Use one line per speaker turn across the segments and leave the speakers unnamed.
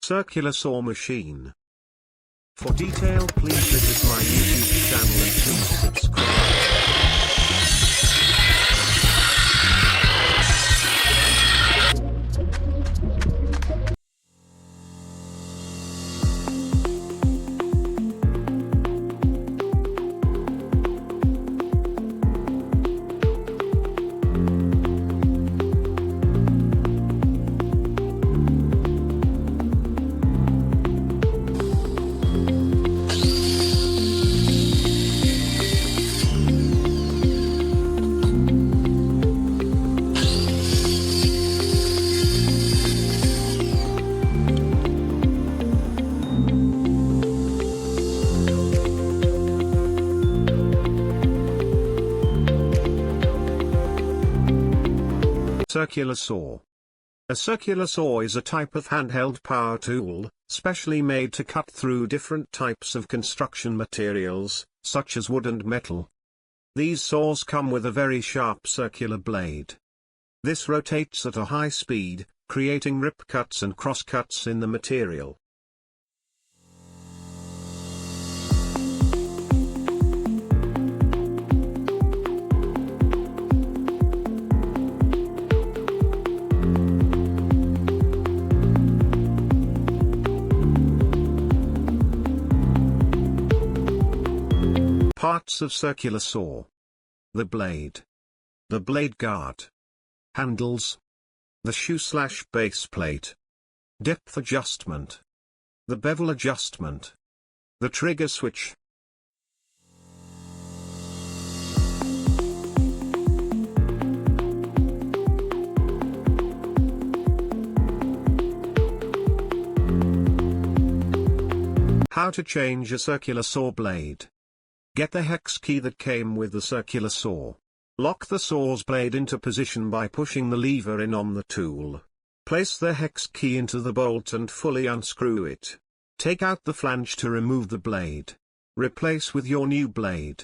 Circular saw machine. For detail, please visit my YouTube channel and please subscribe. Circular saw. A circular saw is a type of handheld power tool, specially made to cut through different types of construction materials, such as wood and metal. These saws come with a very sharp circular blade. This rotates at a high speed, creating rip cuts and cross cuts in the material. Parts of circular saw. The blade guard, handles, the shoe/base plate, depth adjustment, the bevel adjustment, the trigger switch. How to change a circular saw blade. Get the hex key that came with the circular saw. Lock the saw's blade into position by pushing the lever in on the tool. Place the hex key into the bolt and fully unscrew it. Take out the flange to remove the blade. Replace with your new blade.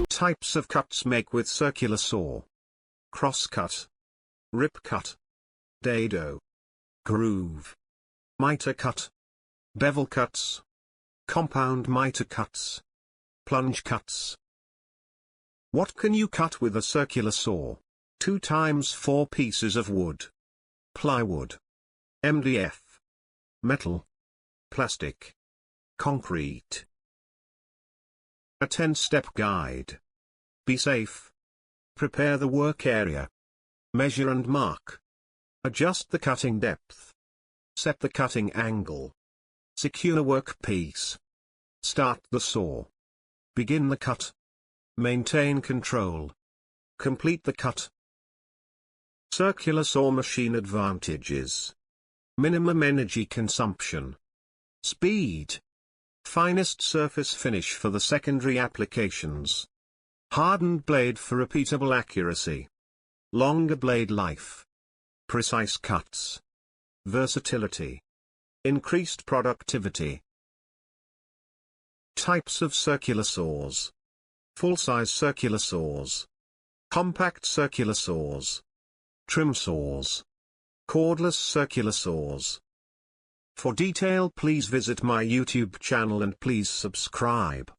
Types of cuts make with circular saw. Crosscut, rip cut, dado, groove, miter cut, bevel cuts, compound miter cuts, plunge cuts. What can you cut with a circular saw? 2 times 4 pieces of wood, plywood, MDF, metal, plastic, concrete. A 10-step guide. Be safe. Prepare the work area. Measure and mark. Adjust the cutting depth. Set the cutting angle. Secure workpiece. Start the saw. Begin the cut. Maintain control. Complete the cut. Circular saw machine advantages. Minimum energy consumption. Speed. Finest surface finish for the secondary applications. Hardened blade for repeatable accuracy. Longer blade life. Precise cuts. Versatility. Increased productivity. Types of circular saws. Full-size circular saws. Compact circular saws. Trim saws. Cordless circular saws. For detail, please visit my YouTube channel and please subscribe.